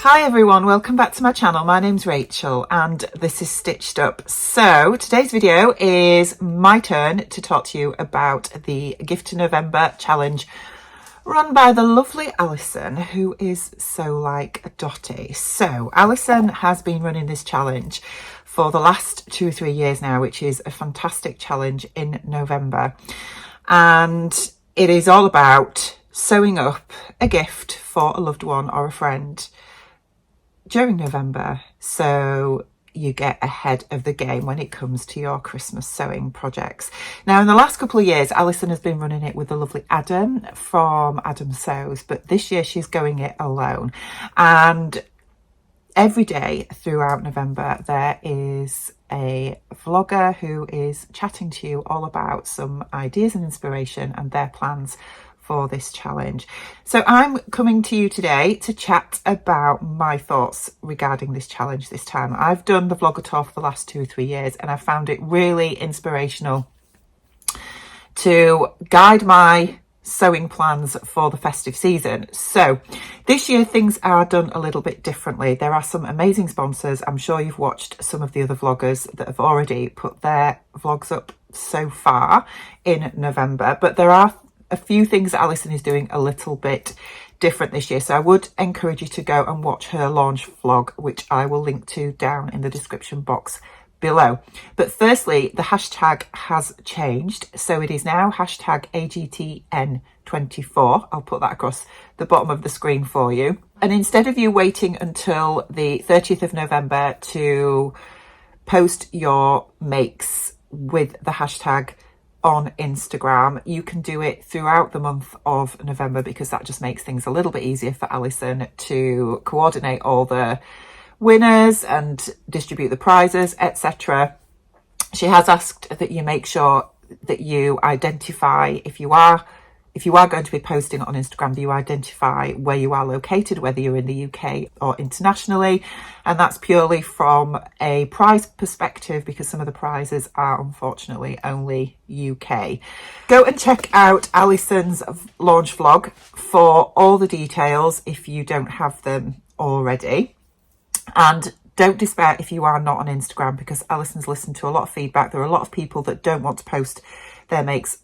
Hi everyone, welcome back to my channel. My name's Rachel and this is Stitched Up. So today's video is my turn to talk to you about the Gift to November challenge run by the lovely Alison, who is so like Dotty. So Alison has been running this challenge for the last 2 or 3 years now, which is a fantastic challenge in November. And it is all about sewing up a gift for a loved one or a friend during November, so you get ahead of the game when it comes to your Christmas sewing projects. Now, in the last couple of years, Alison has been running it with the lovely Adam from Adam Sews, but this year she's going it alone. And every day throughout November, there is a vlogger who is chatting to you all about some ideas and inspiration and their plans for this challenge. So I'm coming to you today to chat about my thoughts regarding this challenge this time. I've done the vlogger tour for the last 2 or 3 years and I found it really inspirational to guide my sewing plans for the festive season. So this year things are done a little bit differently. There are some amazing sponsors. I'm sure you've watched some of the other vloggers that have already put their vlogs up so far in November, but there are a few things that Alison is doing a little bit different this year. So I would encourage you to go and watch her launch vlog, which I will link to down in the description box below. But firstly, the hashtag has changed. So it is now hashtag AGTN24. I'll put that across the bottom of the screen for you. And instead of you waiting until the 30th of November to post your makes with the hashtag on Instagram, you can do it throughout the month of November, because that just makes things a little bit easier for Alison to coordinate all the winners and distribute the prizes, etc. She has asked that you make sure that you identify, if you are going to be posting on Instagram, that you identify where you are located, whether you're in the UK or internationally. And that's purely from a prize perspective, because some of the prizes are unfortunately only UK. Go and check out Alison's launch vlog for all the details if you don't have them already. And don't despair if you are not on Instagram, because Alison's listened to a lot of feedback. There are a lot of people that don't want to post their makes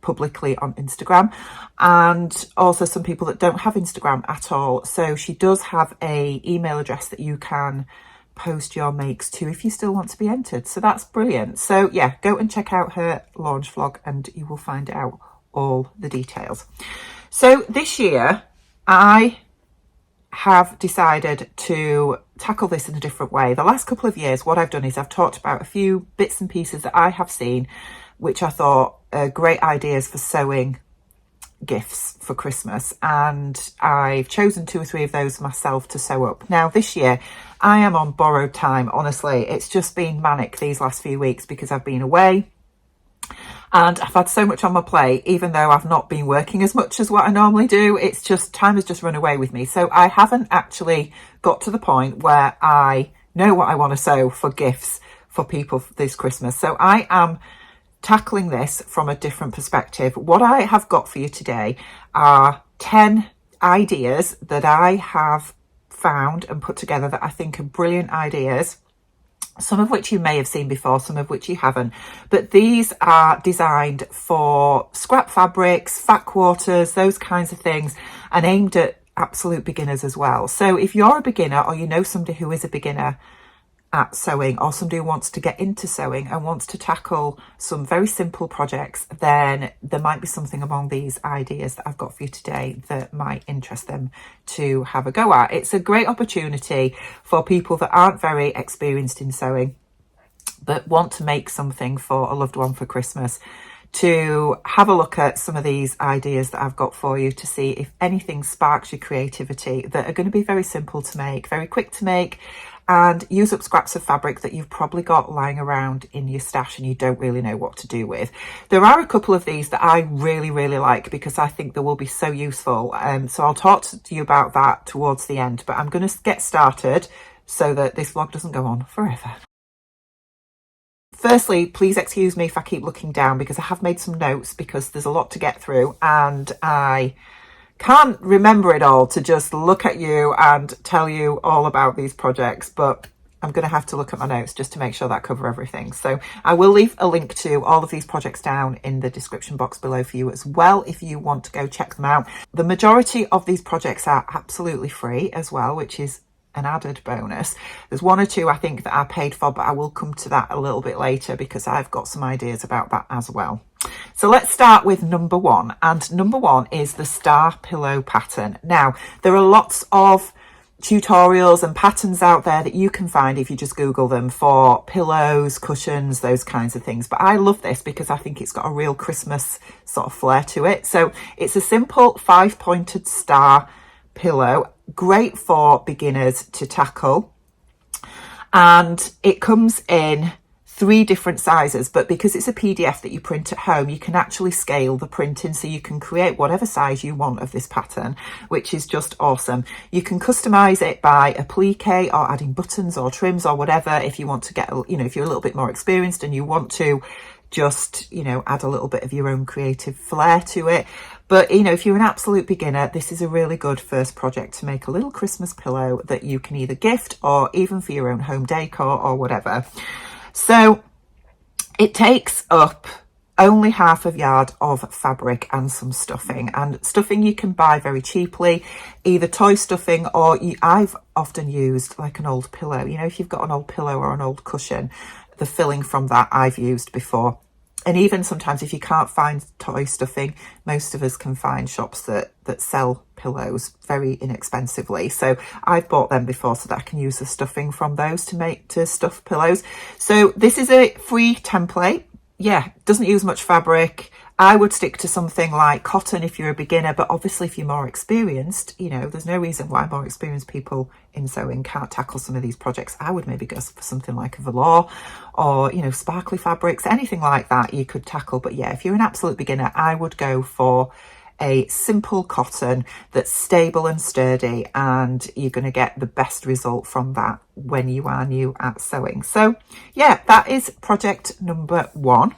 publicly on Instagram, and also some people that don't have Instagram at all. So she does have a email address that you can post your makes to if you still want to be entered. So that's brilliant. So yeah, go and check out her launch vlog and you will find out all the details. So this year I have decided to tackle this in a different way. The last couple of years, what I've done is I've talked about a few bits and pieces that I have seen which I thought are great ideas for sewing gifts for Christmas, and I've chosen 2 or 3 of those myself to sew up. Now this year I am on borrowed time. Honestly, it's just been manic these last few weeks because I've been away and I've had so much on my plate. Even though I've not been working as much as what I normally do, it's just time has just run away with me. So I haven't actually got to the point where I know what I want to sew for gifts for people this Christmas. So I am tackling this from a different perspective. What I have got for you today are 10 ideas that I have found and put together that I think are brilliant ideas, some of which you may have seen before, some of which you haven't, but these are designed for scrap fabrics, fat quarters, those kinds of things, and aimed at absolute beginners as well. So if you're a beginner, or you know somebody who is a beginner at sewing, or somebody who wants to get into sewing and wants to tackle some very simple projects, then there might be something among these ideas that I've got for you today that might interest them to have a go at. It's a great opportunity for people that aren't very experienced in sewing but want to make something for a loved one for Christmas, to have a look at some of these ideas that I've got for you, to see if anything sparks your creativity, that are going to be very simple to make, very quick to make, and use up scraps of fabric that you've probably got lying around in your stash and you don't really know what to do with. There are a couple of these that I really like because I think they will be so useful. So I'll talk to you about that towards the end, but I'm going to get started so that this vlog doesn't go on forever. Firstly, please excuse me if I keep looking down because I have made some notes, because there's a lot to get through and I can't remember it all to just look at you and tell you all about these projects, but I'm going to have to look at my notes just to make sure that I cover everything. So I will leave a link to all of these projects down in the description box below for you as well, if you want to go check them out. The majority of these projects are absolutely free as well, which is an added bonus. There's one or two I think that are paid for, but I will come to that a little bit later because I've got some ideas about that as well. So let's start with number one, and number one is the star pillow pattern. Now, there are lots of tutorials and patterns out there that you can find if you just Google them for pillows, cushions, those kinds of things. But I love this because I think it's got a real Christmas sort of flair to it. So it's a simple 5-pointed star pillow, great for beginners to tackle. And it comes in 3 different sizes, but because it's a PDF that you print at home, you can actually scale the printing, so you can create whatever size you want of this pattern, which is just awesome. You can customize it by applique or adding buttons or trims or whatever, if you want to get, you know, if you're a little bit more experienced and you want to just, you know, add a little bit of your own creative flair to it. But, you know, if you're an absolute beginner, this is a really good first project to make a little Christmas pillow that you can either gift or even for your own home decor or whatever. So it takes up only half a yard of fabric and some stuffing, and stuffing you can buy very cheaply, either toy stuffing or I've often used like an old pillow. You know, if you've got an old pillow or an old cushion, the filling from that I've used before. And even sometimes if you can't find toy stuffing, most of us can find shops that sell pillows very inexpensively. So I've bought them before so that I can use the stuffing from those to stuff pillows. So this is a free template. Yeah, doesn't use much fabric. I would stick to something like cotton if you're a beginner, but obviously if you're more experienced, you know, there's no reason why more experienced people in sewing can't tackle some of these projects. I would maybe go for something like a velour or, you know, sparkly fabrics, anything like that you could tackle. But yeah, if you're an absolute beginner, I would go for a simple cotton that's stable and sturdy, and you're going to get the best result from that when you are new at sewing. So yeah, that is project number one.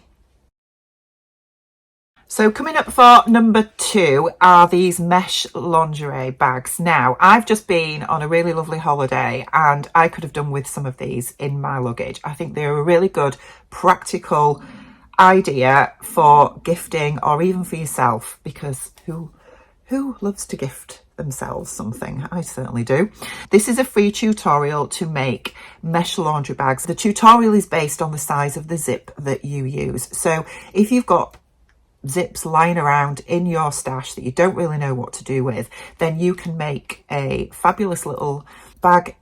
So coming up for number 2 are these mesh lingerie bags. Now, I've just been on a really lovely holiday and I could have done with some of these in my luggage. I think they're a really good practical idea for gifting or even for yourself, because who loves to gift themselves something? I certainly do. This is a free tutorial to make mesh laundry bags. The tutorial is based on the size of the zip that you use. So if you've got zips lying around in your stash that you don't really know what to do with, then you can make a fabulous little bag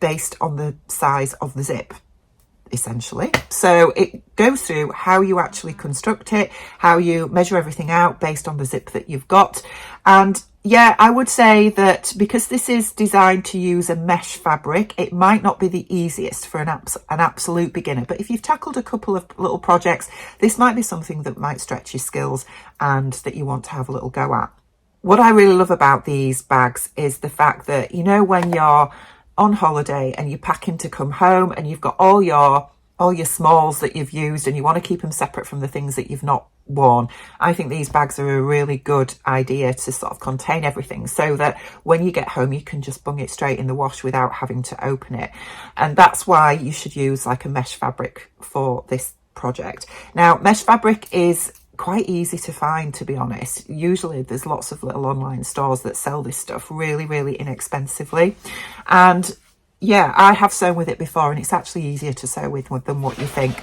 based on the size of the zip, essentially. So it goes through how you actually construct it, how you measure everything out based on the zip that you've got. And yeah, I would say that because this is designed to use a mesh fabric, it might not be the easiest for an absolute beginner. But if you've tackled a couple of little projects, this might be something that might stretch your skills and that you want to have a little go at. What I really love about these bags is the fact that, you know, when you're on holiday and you're packing to come home and you've got all your smalls that you've used and you want to keep them separate from the things that you've not worn, I think these bags are a really good idea to sort of contain everything, so that when you get home you can just bung it straight in the wash without having to open it. And that's why you should use like a mesh fabric for this project. Now, mesh fabric is quite easy to find, to be honest. Usually there's lots of little online stores that sell this stuff really, really inexpensively. And yeah, I have sewn with it before and it's actually easier to sew with than what you think.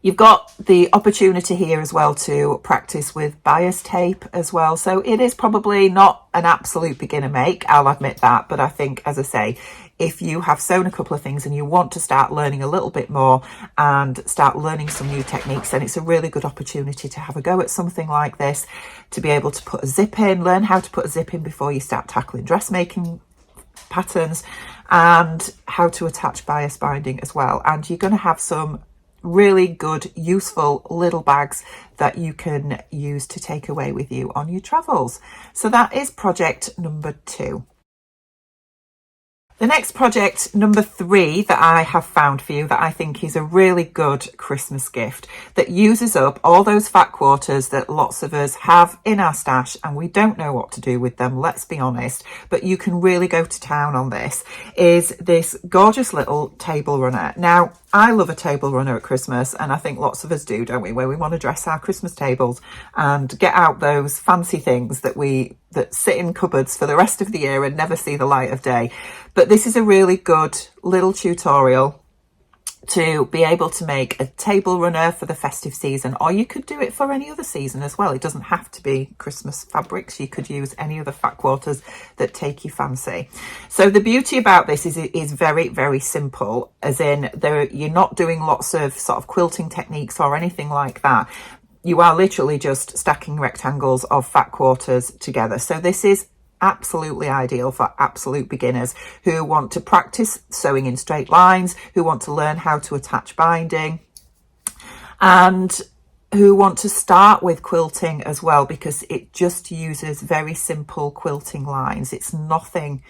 You've got the opportunity here as well to practice with bias tape as well. So it is probably not an absolute beginner make, I'll admit that. But I think, as I say, if you have sewn a couple of things and you want to start learning a little bit more and start learning some new techniques, then it's a really good opportunity to have a go at something like this, to be able to put a zip in, learn how to put a zip in before you start tackling dressmaking patterns, and how to attach bias binding as well. And you're going to have some really good, useful little bags that you can use to take away with you on your travels. So that is project number 2. The next project, number 3, that I have found for you that I think is a really good Christmas gift that uses up all those fat quarters that lots of us have in our stash and we don't know what to do with them, let's be honest, but you can really go to town on this, is this gorgeous little table runner. Now, I love a table runner at Christmas, and I think lots of us do, don't we, where we want to dress our Christmas tables and get out those fancy things that sit in cupboards for the rest of the year and never see the light of day. But this is a really good little tutorial to be able to make a table runner for the festive season, or you could do it for any other season as well. It doesn't have to be Christmas fabrics. You could use any other fat quarters that take your fancy. So the beauty about this is it is very, very simple, as in you're not doing lots of sort of quilting techniques or anything like that. You are literally just stacking rectangles of fat quarters together. So this is absolutely ideal for absolute beginners who want to practice sewing in straight lines, who want to learn how to attach binding, and who want to start with quilting as well, because it just uses very simple quilting lines. It's nothing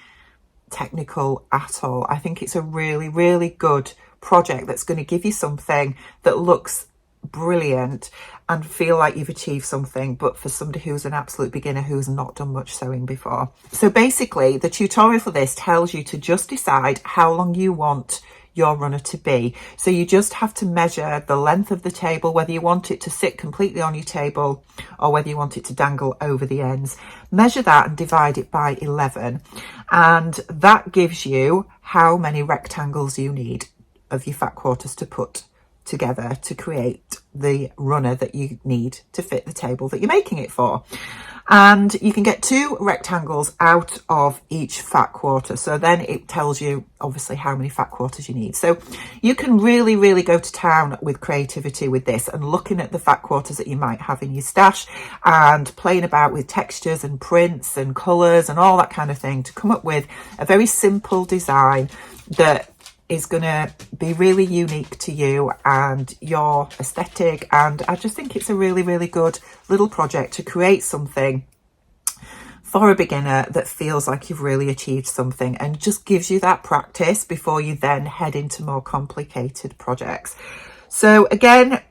technical at all. I think it's a really, really good project that's going to give you something that looks brilliant and feel like you've achieved something, but for somebody who's an absolute beginner who's not done much sewing before. So basically the tutorial for this tells you to just decide how long you want your runner to be. So you just have to measure the length of the table, whether you want it to sit completely on your table or whether you want it to dangle over the ends. Measure that and divide it by 11, and that gives you how many rectangles you need of your fat quarters to put together to create the runner that you need to fit the table that you're making it for. And you can get 2 rectangles out of each fat quarter, so then it tells you obviously how many fat quarters you need. So you can really, really go to town with creativity with this and looking at the fat quarters that you might have in your stash and playing about with textures and prints and colours and all that kind of thing to come up with a very simple design that is going to be really unique to you and your aesthetic. And I just think it's a really, really good little project to create something for a beginner that feels like you've really achieved something and just gives you that practice before you then head into more complicated projects. So again,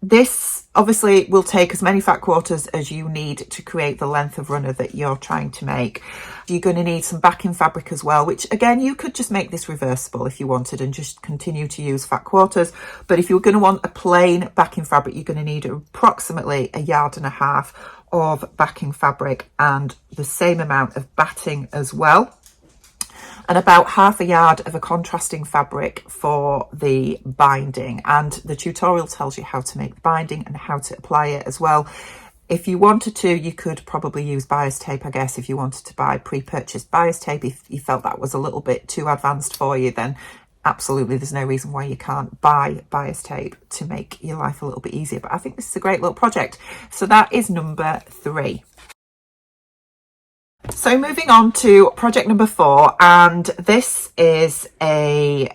this obviously will take as many fat quarters as you need to create the length of runner that you're trying to make. You're going to need some backing fabric as well, which again, you could just make this reversible if you wanted and just continue to use fat quarters. But if you're going to want a plain backing fabric, you're going to need approximately 1.5 yards of backing fabric and the same amount of batting as well, and about 1/2 yard of a contrasting fabric for the binding. And the tutorial tells you how to make the binding and how to apply it as well. If you wanted to, you could probably use bias tape, I guess, if you wanted to buy pre-purchased bias tape. If you felt that was a little bit too advanced for you, then absolutely there's no reason why you can't buy bias tape to make your life a little bit easier. But I think this is a great little project. So that is number 3. So moving on to project number 4, and this is a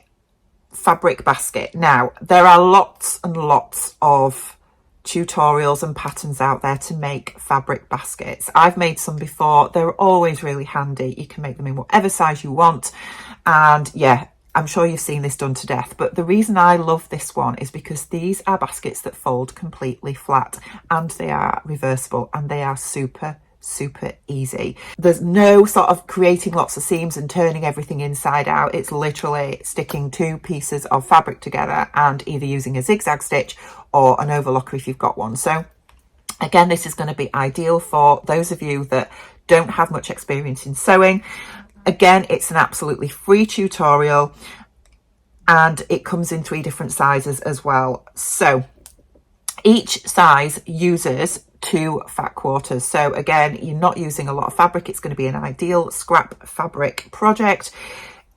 fabric basket. Now, there are lots and lots of tutorials and patterns out there to make fabric baskets. I've made some before. They're always really handy. You can make them in whatever size you want. And yeah, I'm sure you've seen this done to death, but the reason I love this one is because these are baskets that fold completely flat and they are reversible and they are super easy. There's no sort of creating lots of seams and turning everything inside out. It's literally sticking 2 pieces of fabric together and either using a zigzag stitch or an overlocker if you've got one. So again, this is going to be ideal for those of you that don't have much experience in sewing. Again, it's an absolutely free tutorial and it comes in 3 different sizes as well. So each size uses 2 fat quarters. So again, you're not using a lot of fabric. It's going to be an ideal scrap fabric project.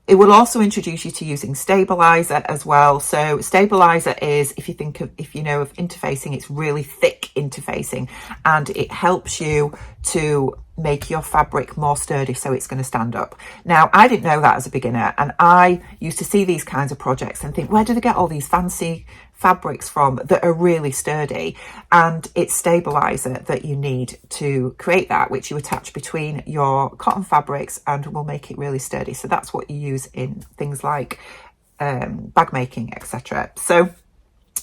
It will also introduce you to using stabilizer as well. So stabilizer is, if you know of interfacing, it's really thick interfacing and it helps you to make your fabric more sturdy so it's going to stand up. Now, I didn't know that as a beginner, and I used to see these kinds of projects and think, where do they get all these fancy fabrics from that are really sturdy, and it's stabilizer that you need to create that, which you attach between your cotton fabrics and will make it really sturdy. So that's what you use in things like bag making, etc. So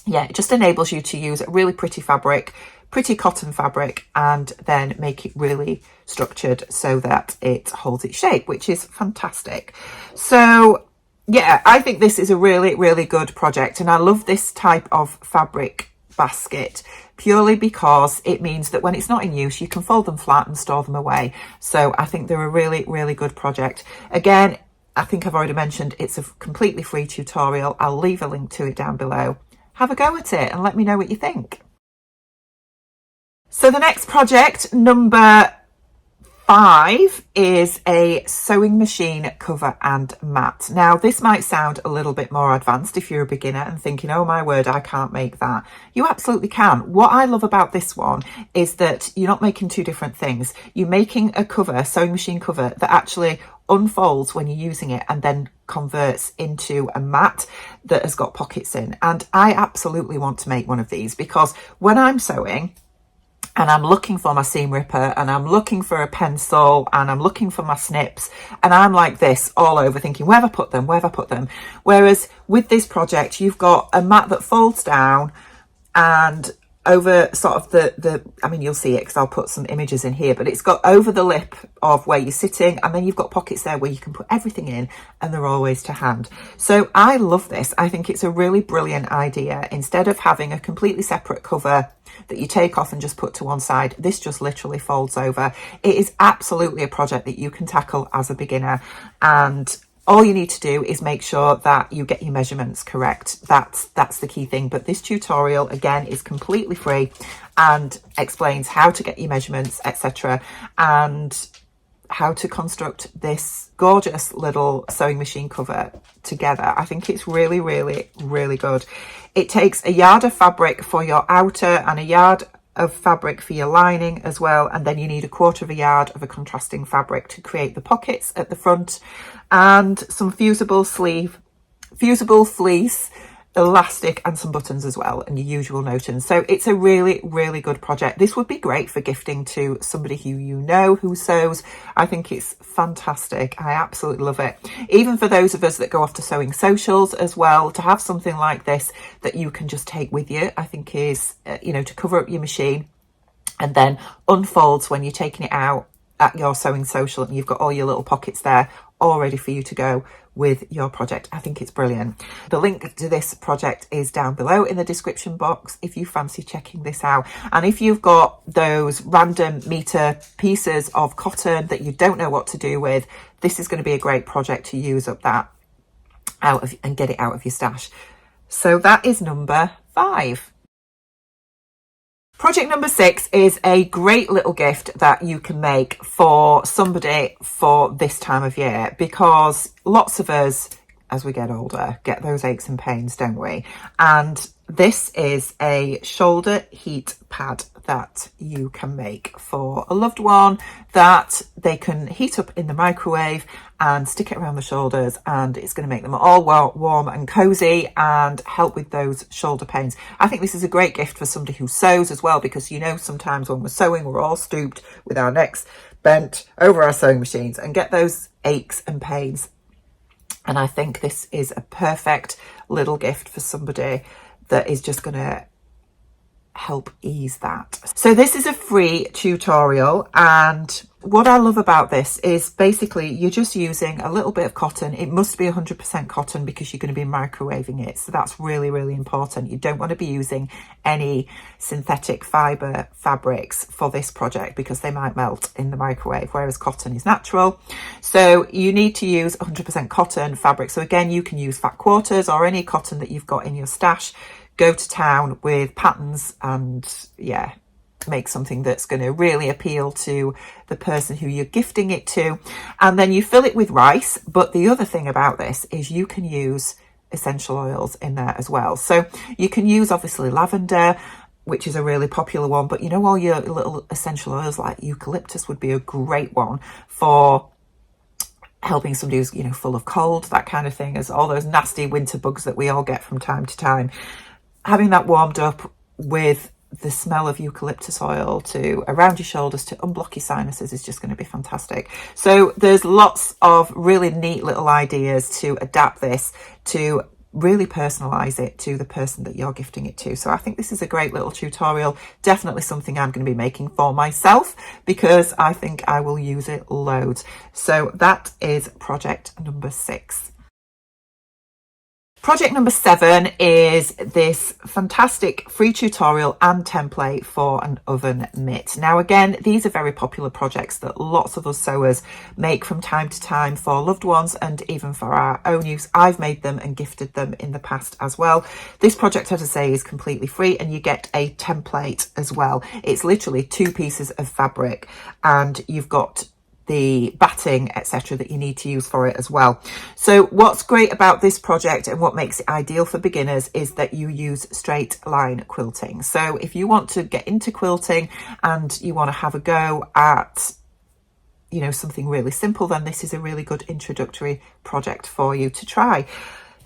yeah, it just enables you to use a really pretty fabric, pretty cotton fabric, and then make it really structured so that it holds its shape, which is fantastic. So yeah, I think this is a really, really good project, and I love this type of fabric basket purely because it means that when it's not in use, you can fold them flat and store them away. So I think they're a really, really good project. Again, I think I've already mentioned it's a completely free tutorial. I'll leave a link to it down below. Have a go at it and let me know what you think. So the next project, number 5, is a sewing machine cover and mat. Now this might sound a little bit more advanced if you're a beginner and thinking, oh my word, I can't make that. You absolutely can. What I love about this one is that you're not making two different things. You're making a cover, sewing machine cover, that actually unfolds when you're using it and then converts into a mat that has got pockets in. And I absolutely want to make one of these, because when I'm sewing and I'm looking for my seam ripper and I'm looking for a pencil and I'm looking for my snips, and I'm like this all over thinking, where have I put them, where have I put them? Whereas with this project, you've got a mat that folds down, and over sort of I mean, you'll see it because I'll put some images in here, but it's got over the lip of where you're sitting, and then you've got pockets there where you can put everything in, and they're always to hand. So I love this. I think it's a really brilliant idea. Instead of having a completely separate cover that you take off and just put to one side, this just literally folds over. It is absolutely a project that you can tackle as a beginner, and all you need to do is make sure that you get your measurements correct. That's the key thing. But this tutorial, again, is completely free and explains how to get your measurements, etc., and how to construct this gorgeous little sewing machine cover together. I think it's really, really, really good. It takes a yard of fabric for your outer and a yard of fabric for your lining as well, and then you need 1/4 yard of a contrasting fabric to create the pockets at the front, and some fusible fleece, elastic, and some buttons as well, and your usual notions. So it's a really, really good project. This would be great for gifting to somebody who you know who sews. I think it's fantastic. I absolutely love it. Even for those of us that go off to sewing socials as well, to have something like this that you can just take with you, I think is, you know, to cover up your machine and then unfolds when you're taking it out at your sewing social, and you've got all your little pockets there all ready for you to go with your project. I think it's brilliant. The link to this project is down below in the description box if you fancy checking this out. And if you've got those random meter pieces of cotton that you don't know what to do with, this is going to be a great project to use up that out of and get it out of your stash. So that is number 5. Project number 6 is a great little gift that you can make for somebody for this time of year, because lots of us, as we get older, get those aches and pains, don't we? And this is a shoulder heat pad that you can make for a loved one, that they can heat up in the microwave and stick it around the shoulders, and it's going to make them all warm and cozy and help with those shoulder pains. I think this is a great gift for somebody who sews as well, because you know, sometimes when we're sewing, we're all stooped with our necks bent over our sewing machines and get those aches and pains. And I think this is a perfect little gift for somebody that is just going to help ease that. So this is a free tutorial, and what I love about this is basically you're just using a little bit of cotton. It must be 100% cotton because you're going to be microwaving it, so that's really, really important. You don't want to be using any synthetic fibre fabrics for this project because they might melt in the microwave, whereas cotton is natural. So you need to use 100% cotton fabric. So again, you can use fat quarters or any cotton that you've got in your stash. Go to town with patterns and yeah, make something that's going to really appeal to the person who you're gifting it to. And then you fill it with rice. But the other thing about this is you can use essential oils in there as well. So you can use obviously lavender, which is a really popular one, but you know, all your little essential oils like eucalyptus would be a great one for helping somebody who's, you know, full of cold, that kind of thing, as all those nasty winter bugs that we all get from time to time. having that warmed up with the smell of eucalyptus oil to around your shoulders to unblock your sinuses is just going to be fantastic. So there's lots of really neat little ideas to adapt this to really personalize it to the person that you're gifting it to. So I think this is a great little tutorial, definitely something I'm going to be making for myself because I think I will use it loads. So that is project number 6. Project number 7 is this fantastic free tutorial and template for an oven mitt. Now again, these are very popular projects that lots of us sewers make from time to time for loved ones and even for our own use. I've made them and gifted them in the past as well. This project, as I say, is completely free and you get a template as well. It's literally 2 pieces of fabric and you've got the batting, etc., that you need to use for it as well. So what's great about this project and what makes it ideal for beginners is that you use straight line quilting. So if you want to get into quilting and you want to have a go at, you know, something really simple, then this is a really good introductory project for you to try.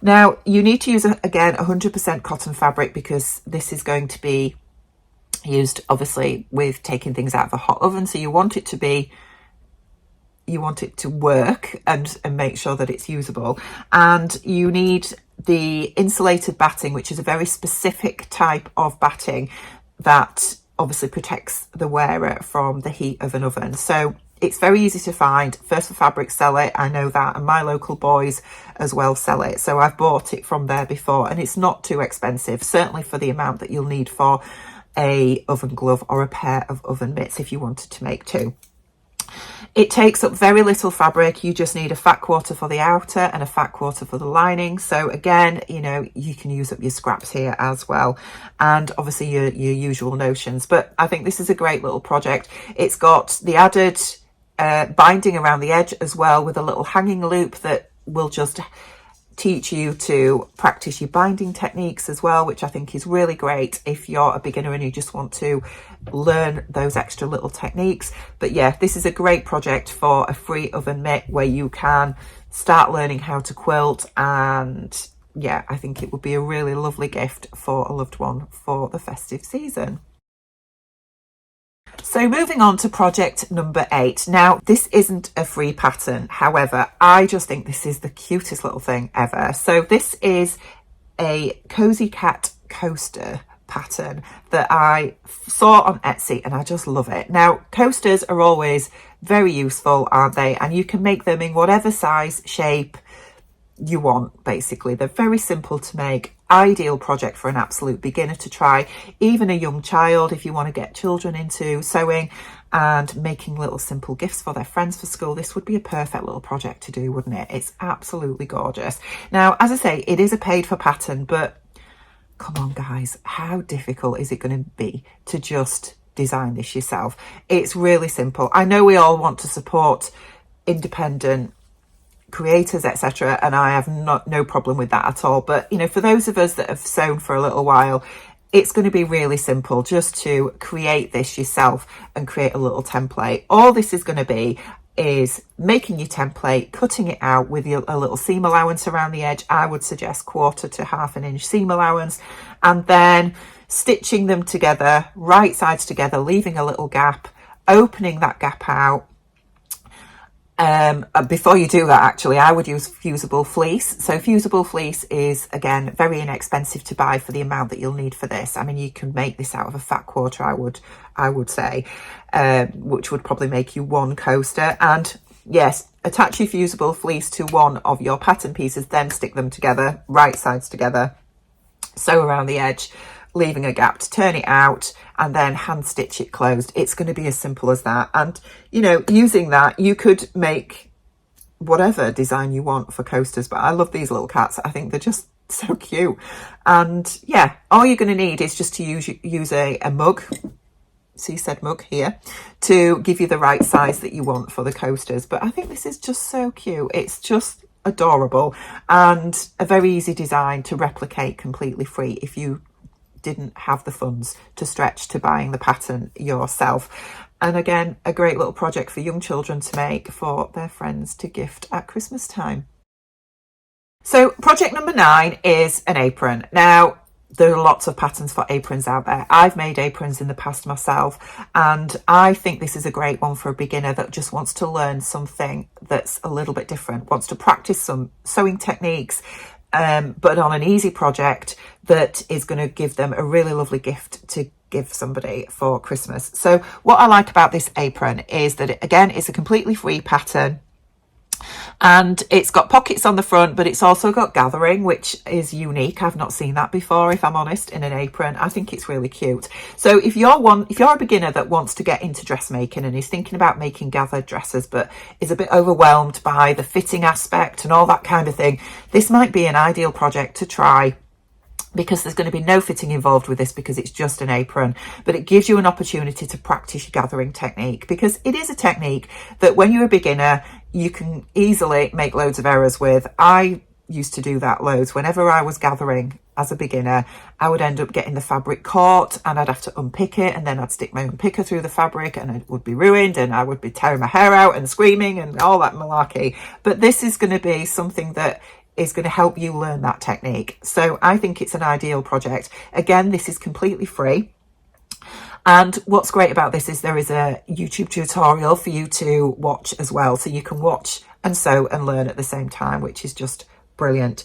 Now you need to use, again, 100% cotton fabric because this is going to be used obviously with taking things out of a hot oven. So you want it to work and make sure that it's usable. And you need the insulated batting, which is a very specific type of batting that obviously protects the wearer from the heat of an oven. So it's very easy to find. First for Fabric sell it, I know that, and my local boys as well sell it. So I've bought it from there before and it's not too expensive, certainly for the amount that you'll need for a oven glove or a pair of oven mitts if you wanted to make 2. It takes up very little fabric. You just need a fat quarter for the outer and a fat quarter for the lining. So again, you know, you can use up your scraps here as well. And obviously your usual notions. But I think this is a great little project. It's got the added binding around the edge as well with a little hanging loop that will just teach you to practice your binding techniques as well, which I think is really great if you're a beginner and you just want to learn those extra little techniques. But yeah, this is a great project for a free oven mitt where you can start learning how to quilt, and yeah, I think it would be a really lovely gift for a loved one for the festive season. So moving on to project number 8. Now, this isn't a free pattern. However, I just think this is the cutest little thing ever. So this is a Cosy Cat Coaster pattern that I saw on Etsy and I just love it. Now, coasters are always very useful, aren't they? And you can make them in whatever size, shape you want, basically. They're very simple to make. Ideal project for an absolute beginner to try, even a young child if you want to get children into sewing and making little simple gifts for their friends for school. This would be a perfect little project to do, wouldn't it? It's absolutely gorgeous. Now, as I say, it is a paid for pattern, but come on guys, how difficult is it going to be to just design this yourself? It's really simple. I know we all want to support independent creators, etc., and I have no problem with that at all, but you know, for those of us that have sewn for a little while, it's going to be really simple just to create this yourself and create a little template. All this is going to be is making your template, cutting it out with a little seam allowance around the edge. I would suggest 1/4 to 1/2 inch seam allowance, and then stitching them together, right sides together, leaving a little gap, opening that gap out. Before you do that, actually, I would use fusible fleece. So fusible fleece is, again, very inexpensive to buy for the amount that you'll need for this. I mean, you can make this out of a fat quarter, I would say, which would probably make you 1 coaster. And yes, attach your fusible fleece to one of your pattern pieces, then stick them together, right sides together, sew around the edge, leaving a gap to turn it out, and then hand stitch it closed. It's going to be as simple as that. And you know, using that, you could make whatever design you want for coasters, but I love these little cats. I think they're just so cute. And yeah, all you're going to need is just to use a mug, see said mug here, to give you the right size that you want for the coasters. But I think this is just so cute. It's just adorable and a very easy design to replicate completely free if you didn't have the funds to stretch to buying the pattern yourself. And again, a great little project for young children to make for their friends to gift at Christmas time. So project number 9 is an apron. Now, there are lots of patterns for aprons out there. I've made aprons in the past myself, and I think this is a great one for a beginner that just wants to learn something that's a little bit different, wants to practice some sewing techniques, but on an easy project that is going to give them a really lovely gift to give somebody for Christmas. So what I like about this apron is that it, again, it's a completely free pattern. And it's got pockets on the front, but it's also got gathering, which is unique. I've not seen that before, if I'm honest, in an apron. I think it's really cute. So if you're a beginner that wants to get into dressmaking and is thinking about making gathered dresses, but is a bit overwhelmed by the fitting aspect and all that kind of thing, this might be an ideal project to try, because there's going to be no fitting involved with this because it's just an apron, but it gives you an opportunity to practice your gathering technique, because it is a technique that when you're a beginner, you can easily make loads of errors with. I used to do that loads. Whenever I was gathering as a beginner, I would end up getting the fabric caught and I'd have to unpick it, and then I'd stick my unpicker through the fabric and it would be ruined and I would be tearing my hair out and screaming and all that malarkey. But this is going to be something that is going to help you learn that technique. So I think it's an ideal project. Again, this is completely free. And what's great about this is there is a YouTube tutorial for you to watch as well. So you can watch and sew and learn at the same time, which is just brilliant.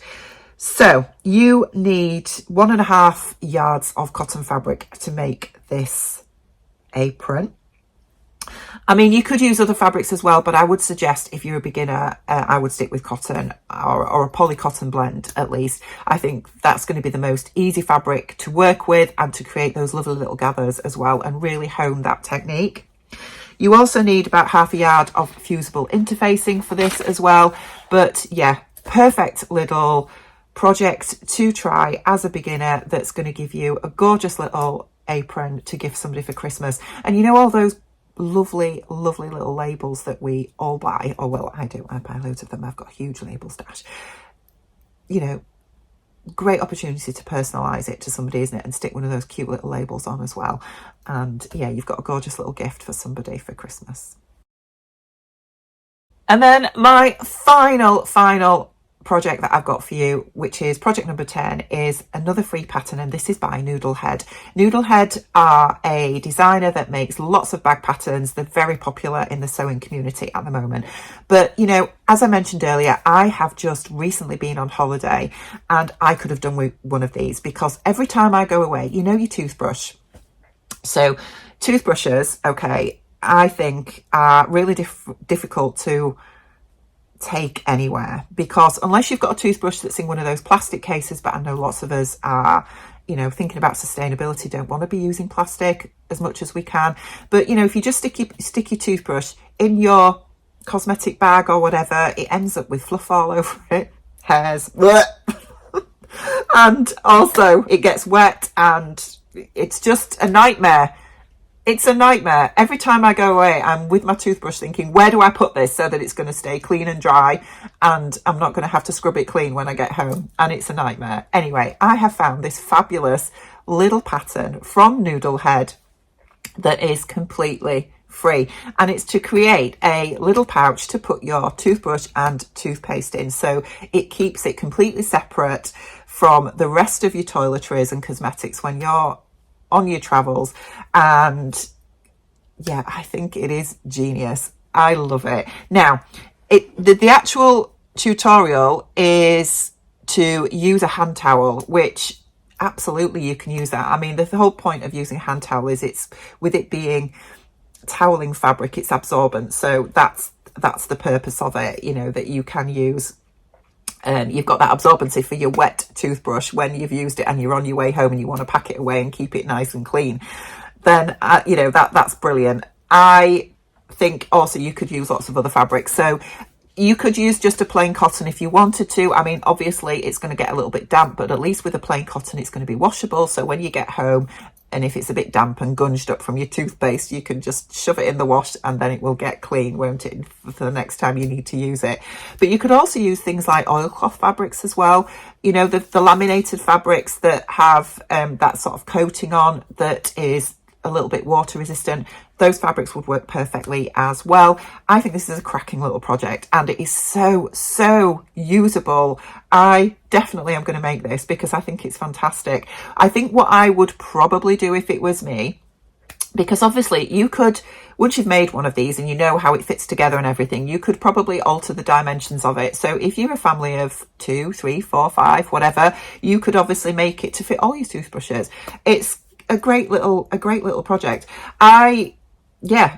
So you need 1.5 yards of cotton fabric to make this apron. I mean, you could use other fabrics as well, but I would suggest if you're a beginner, I would stick with cotton or a poly cotton blend at least. I think that's going to be the most easy fabric to work with and to create those lovely little gathers as well and really hone that technique. You also need about 1/2 yard of fusible interfacing for this as well. But yeah, perfect little project to try as a beginner that's going to give you a gorgeous little apron to give somebody for Christmas. And you know, all those lovely little labels that we all buy, or well, I do, I buy loads of them. I've got a huge label stash. You know, great opportunity to personalize it to somebody, isn't it, and stick one of those cute little labels on as well. And yeah, you've got a gorgeous little gift for somebody for Christmas. And then my final project that I've got for you, which is project number 10, is another free pattern, and this is by Noodlehead. Noodlehead are a designer that makes lots of bag patterns. They're very popular in the sewing community at the moment. But you know, as I mentioned earlier, I have just recently been on holiday and I could have done with one of these, because every time I go away, you know, your toothbrush. So toothbrushes, okay, I think are really difficult to take anywhere, because unless you've got a toothbrush that's in one of those plastic cases, but I know lots of us are, you know, thinking about sustainability, don't want to be using plastic as much as we can. But you know, if you just stick your toothbrush in your cosmetic bag or whatever, it ends up with fluff all over it, hairs, and also it gets wet and it's just a nightmare. It's a nightmare. Every time I go away, I'm with my toothbrush thinking, where do I put this so that it's going to stay clean and dry and I'm not going to have to scrub it clean when I get home? And it's a nightmare. Anyway, I have found this fabulous little pattern from Noodlehead that is completely free, and it's to create a little pouch to put your toothbrush and toothpaste in, so it keeps it completely separate from the rest of your toiletries and cosmetics when you're on your travels. And yeah, I think it is genius. I love it. Now, the actual tutorial is to use a hand towel, which absolutely you can use that. I mean, the whole point of using a hand towel is it's, with it being toweling fabric, it's absorbent. So that's the purpose of it, you know, that you can use. You've got that absorbency for your wet toothbrush when you've used it and you're on your way home and you want to pack it away and keep it nice and clean. Then, you know, that's brilliant. I think also you could use lots of other fabrics. So you could use just a plain cotton if you wanted to. I mean, obviously it's going to get a little bit damp, but at least with a plain cotton, it's going to be washable. So when you get home, and if it's a bit damp and gunged up from your toothpaste, you can just shove it in the wash and then it will get clean, won't it, for the next time you need to use it. But you could also use things like oilcloth fabrics as well. You know, the laminated fabrics that have that sort of coating on that is a little bit water resistant, those fabrics would work perfectly as well. I think this is a cracking little project, and it is so usable. I definitely am going to make this because I think it's fantastic. I think what I would probably do if it was me, because obviously you could, once you've made one of these and you know how it fits together and everything, you could probably alter the dimensions of it. So if you're a family of 2, 3, 4, 5, whatever, you could obviously make it to fit all your toothbrushes. It's a great little project. I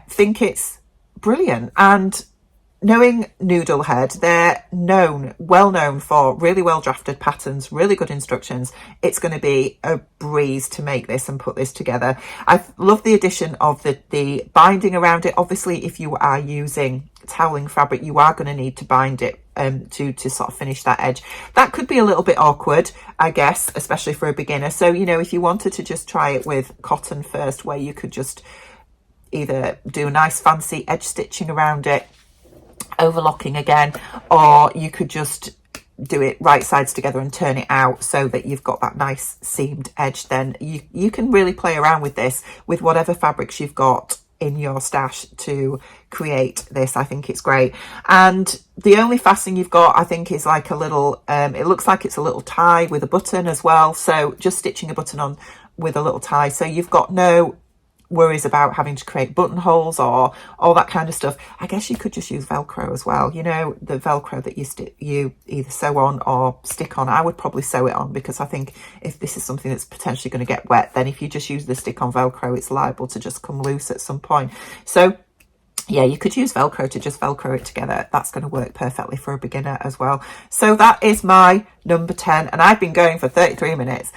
think it's brilliant. And knowing Noodlehead, they're well known for really well drafted patterns, really good instructions. It's going to be a breeze to make this and put this together. I love the addition of the binding around it. Obviously, if you are using toweling fabric, you are going to need to bind it to sort of finish that edge. That could be a little bit awkward, I guess, especially for a beginner. So, you know, if you wanted to just try it with cotton first, where you could just either do a nice fancy edge stitching around it, overlocking again, or you could just do it right sides together and turn it out so that you've got that nice seamed edge, then you can really play around with this with whatever fabrics you've got in your stash to create this. I think it's great. And the only fastening you've got, I think, is like a little it looks like it's a little tie with a button as well, so just stitching a button on with a little tie, so you've got no worries about having to create buttonholes or all that kind of stuff. I guess you could just use Velcro as well, you know, the Velcro that you either sew on or stick on. I would probably sew it on, because I think if this is something that's potentially going to get wet, then if you just use the stick on Velcro, it's liable to just come loose at some point. So yeah, you could use Velcro to just Velcro it together. That's going to work perfectly for a beginner as well. So that is my number 10, and I've been going for 33 minutes.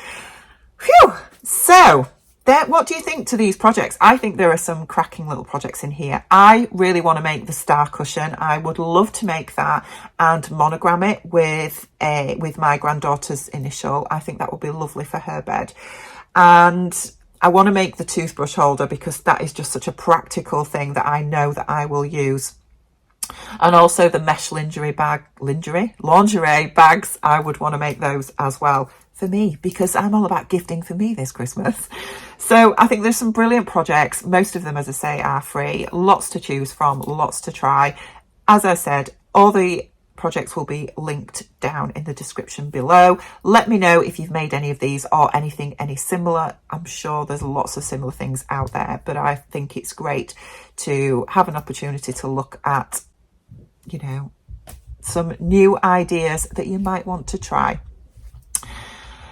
Phew! So what do you think to these projects? I think there are some cracking little projects in here. I really want to make the star cushion. I would love to make that and monogram it with my granddaughter's initial. I think that would be lovely for her bed. And I want to make the toothbrush holder, because that is just such a practical thing that I know that I will use. And also the mesh lingerie bags, I would want to make those as well for me, because I'm all about gifting for me this Christmas. So I think there's some brilliant projects. Most of them, as I say, are free. Lots to choose from, lots to try. As I said, all the projects will be linked down in the description below. Let me know if you've made any of these or any similar. I'm sure there's lots of similar things out there, but I think it's great to have an opportunity to look at, you know, some new ideas that you might want to try.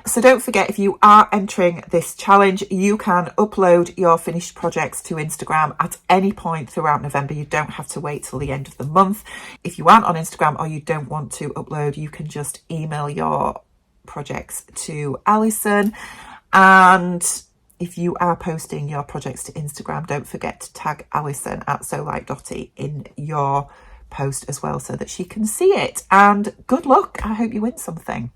So don't forget, if you are entering this challenge, you can upload your finished projects to Instagram at any point throughout November. You don't have to wait till the end of the month. If you aren't on Instagram or you don't want to upload, you can just email your projects to Alison. And if you are posting your projects to Instagram, don't forget to tag Alison at So Like Dotty in your post as well, so that she can see it. And good luck. I hope you win something.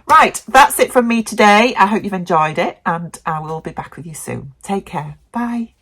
Right, that's it from me today. I hope you've enjoyed it, and I will be back with you soon. Take care. Bye.